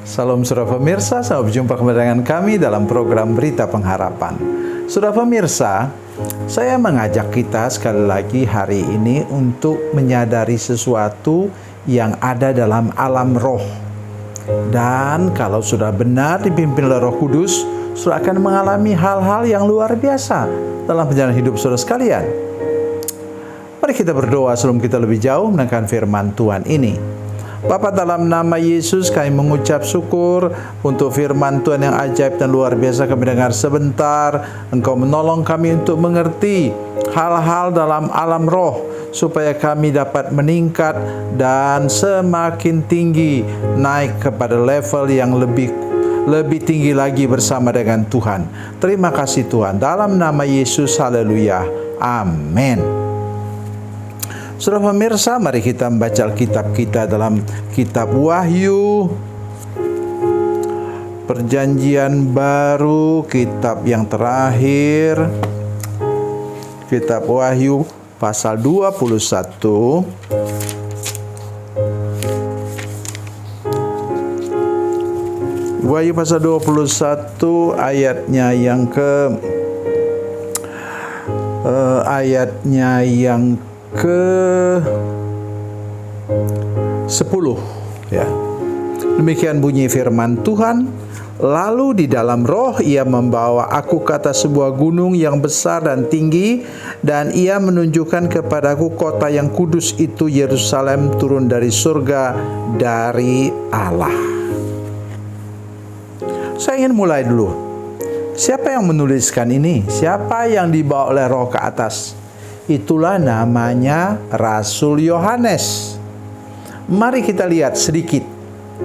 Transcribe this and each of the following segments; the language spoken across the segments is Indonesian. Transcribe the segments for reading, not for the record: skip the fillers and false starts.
Salam saudara pemirsa, selamat berjumpa kembali dengan kami dalam program Berita Pengharapan. Saudara pemirsa, saya mengajak kita sekali lagi hari ini untuk menyadari sesuatu yang ada dalam alam roh. Dan kalau sudah benar dipimpin oleh Roh Kudus, saudara akan mengalami hal-hal yang luar biasa dalam perjalanan hidup saudara sekalian. Mari kita berdoa sebelum kita lebih jauh mendengarkan firman Tuhan ini. Bapa, dalam nama Yesus kami mengucap syukur untuk firman Tuhan yang ajaib dan luar biasa kami dengar sebentar. Engkau menolong kami untuk mengerti hal-hal dalam alam roh, supaya kami dapat meningkat dan semakin tinggi, naik kepada level yang lebih tinggi lagi bersama dengan Tuhan. Terima kasih Tuhan, dalam nama Yesus, haleluya, amin. Saudara pemirsa, mari kita membaca Alkitab kita dalam kitab Wahyu, Perjanjian Baru, kitab yang terakhir, kitab Wahyu pasal 21. Wahyu pasal 21 ayatnya yang ke-10 ya. Demikian bunyi firman Tuhan. Lalu di dalam roh ia membawa aku ke atas sebuah gunung yang besar dan tinggi, dan ia menunjukkan kepadaku kota yang kudus itu, Yerusalem, turun dari surga dari Allah. Saya ingin mulai dulu. Siapa yang menuliskan ini? Siapa yang dibawa oleh roh ke atas? Itulah namanya Rasul Yohanes. Mari kita lihat sedikit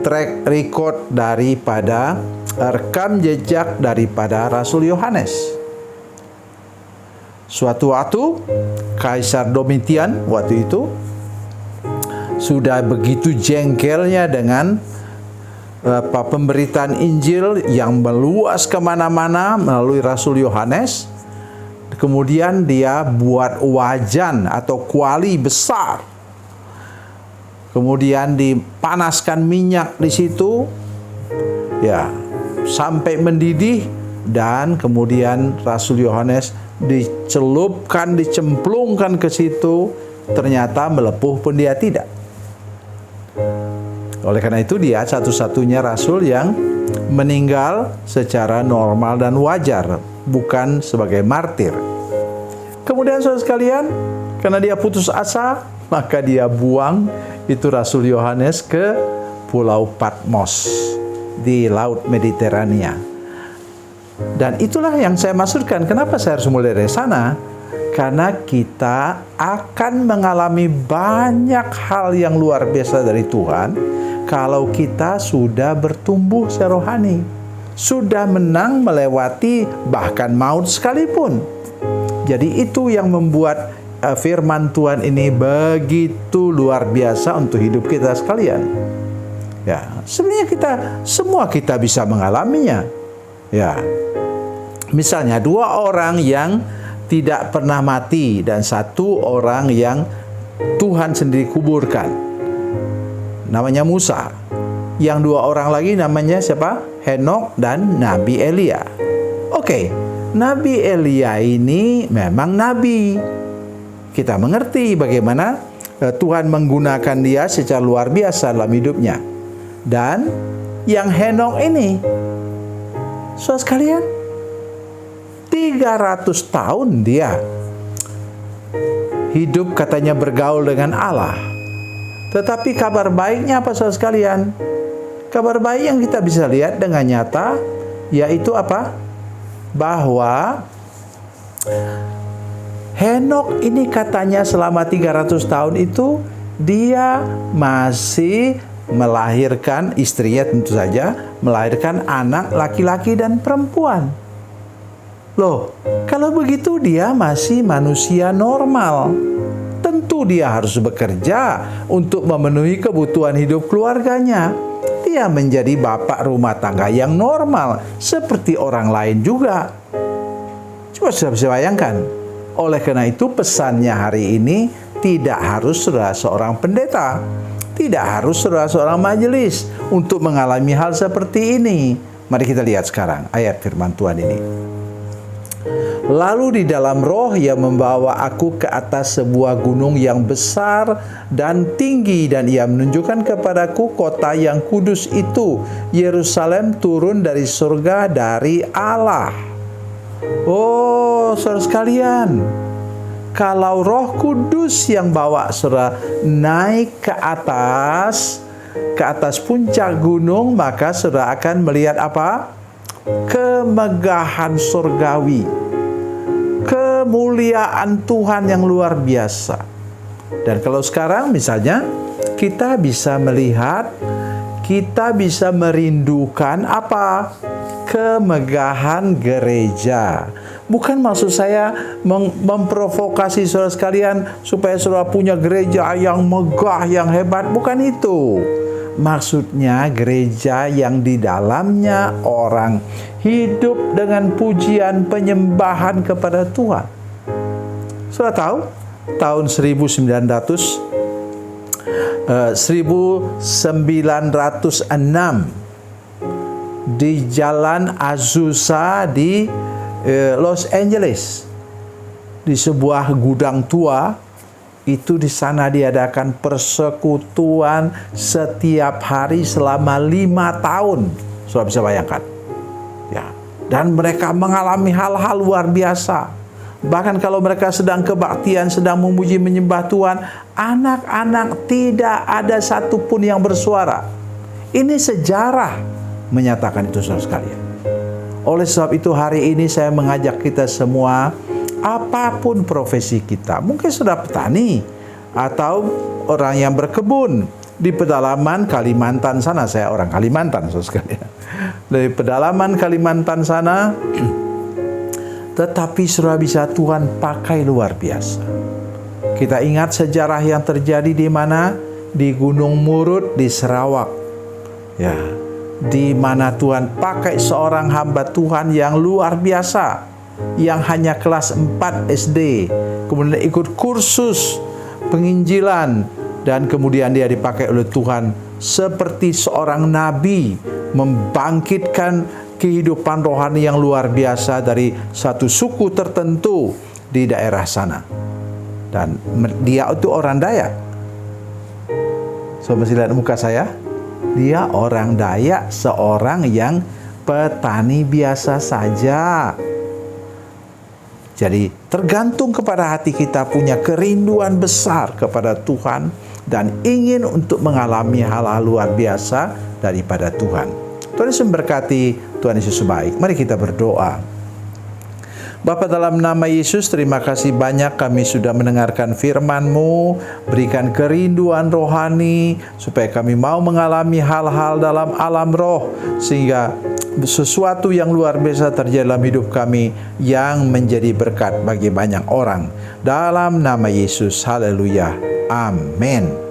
track record daripada rekam jejak daripada Rasul Yohanes. Suatu waktu Kaisar Domitian waktu itu sudah begitu jengkelnya dengan pemberitaan Injil yang meluas kemana-mana melalui Rasul Yohanes. Kemudian dia buat wajan atau kuali besar. Kemudian dipanaskan minyak di situ, ya, sampai mendidih, dan kemudian Rasul Yohanes dicemplungkan ke situ. Ternyata melepuh pun dia tidak. Oleh karena itu dia satu-satunya rasul yang meninggal secara normal dan wajar, bukan sebagai martir. Kemudian saudara sekalian, karena dia putus asa, maka dia buang itu Rasul Yohanes ke Pulau Patmos di Laut Mediterania. Dan itulah yang saya maksudkan, kenapa saya harus mulai dari sana? Karena kita akan mengalami banyak hal yang luar biasa dari Tuhan kalau kita sudah bertumbuh secara rohani, sudah menang melewati bahkan maut sekalipun. Jadi itu yang membuat firman Tuhan ini begitu luar biasa untuk hidup kita sekalian. Ya, sebenarnya semua kita bisa mengalaminya. Ya. Misalnya 2 orang yang tidak pernah mati dan 1 orang yang Tuhan sendiri kuburkan. Namanya Musa. Yang 2 orang lagi namanya siapa? Henok dan Nabi Elia. Oke, Nabi Elia ini memang nabi. Kita mengerti bagaimana Tuhan menggunakan dia secara luar biasa dalam hidupnya. Dan yang Henok ini, saudara sekalian, 300 tahun dia hidup katanya bergaul dengan Allah. Tetapi kabar baiknya apa saudara sekalian? Kabar baik yang kita bisa lihat dengan nyata yaitu apa? Bahwa Henok ini katanya selama 300 tahun itu dia masih melahirkan, istrinya tentu saja, melahirkan anak laki-laki dan perempuan. Loh, kalau begitu dia masih manusia normal. Tentu dia harus bekerja untuk memenuhi kebutuhan hidup keluarganya. Dia menjadi bapak rumah tangga yang normal, seperti orang lain juga. Coba sudah bisa bayangkan. Oleh karena itu pesannya hari ini tidak harus seorang pendeta. Tidak harus saudara seorang majelis untuk mengalami hal seperti ini. Mari kita lihat sekarang ayat firman Tuhan ini. Lalu di dalam roh ia membawa aku ke atas sebuah gunung yang besar dan tinggi, dan ia menunjukkan kepadaku kota yang kudus itu, Yerusalem, turun dari surga dari Allah. Oh, saudara sekalian, kalau Roh Kudus yang bawa saudara naik ke atas puncak gunung, maka saudara akan melihat apa? Kemegahan surgawi, kemuliaan Tuhan yang luar biasa. Dan kalau sekarang misalnya kita bisa melihat, kita bisa merindukan apa? Kemegahan gereja. Bukan maksud saya memprovokasi saudara sekalian supaya saudara punya gereja yang megah, yang hebat. Bukan itu. Maksudnya gereja yang di dalamnya orang hidup dengan pujian penyembahan kepada Tuhan. Saudara tahu, tahun 1906 di Jalan Azusa di Los Angeles, di sebuah gudang tua, itu di sana diadakan persekutuan setiap hari selama 5 tahun. Sudah bisa bayangkan, ya. Dan mereka mengalami hal-hal luar biasa. Bahkan kalau mereka sedang kebaktian, sedang memuji menyembah Tuhan, anak-anak tidak ada satupun yang bersuara. Ini sejarah menyatakan itu, saudara sekalian. Oleh sebab itu hari ini saya mengajak kita semua, apapun profesi kita, mungkin sudah petani atau orang yang berkebun di pedalaman Kalimantan sana. Saya orang Kalimantan, saudara sekalian. Dari pedalaman Kalimantan sana, tetapi sudah bisa Tuhan pakai luar biasa. Kita ingat sejarah yang terjadi di mana? Di Gunung Murut di Sarawak, ya, di mana Tuhan pakai seorang hamba Tuhan yang luar biasa, yang hanya kelas 4 SD, kemudian ikut kursus penginjilan, dan kemudian dia dipakai oleh Tuhan seperti seorang nabi, membangkitkan kehidupan rohani yang luar biasa dari satu suku tertentu di daerah sana. Dan dia itu orang Dayak. So, masih lihat muka saya? Dia orang Dayak, seorang yang petani biasa saja. Jadi tergantung kepada hati kita, punya kerinduan besar kepada Tuhan dan ingin untuk mengalami hal-hal luar biasa daripada Tuhan. Tuhan Yesus memberkati, Tuhan Yesus baik. Mari kita berdoa. Bapa, dalam nama Yesus, terima kasih banyak kami sudah mendengarkan firman-Mu. Berikan kerinduan rohani supaya kami mau mengalami hal-hal dalam alam roh, sehingga sesuatu yang luar biasa terjadi dalam hidup kami yang menjadi berkat bagi banyak orang. Dalam nama Yesus, haleluya, amin.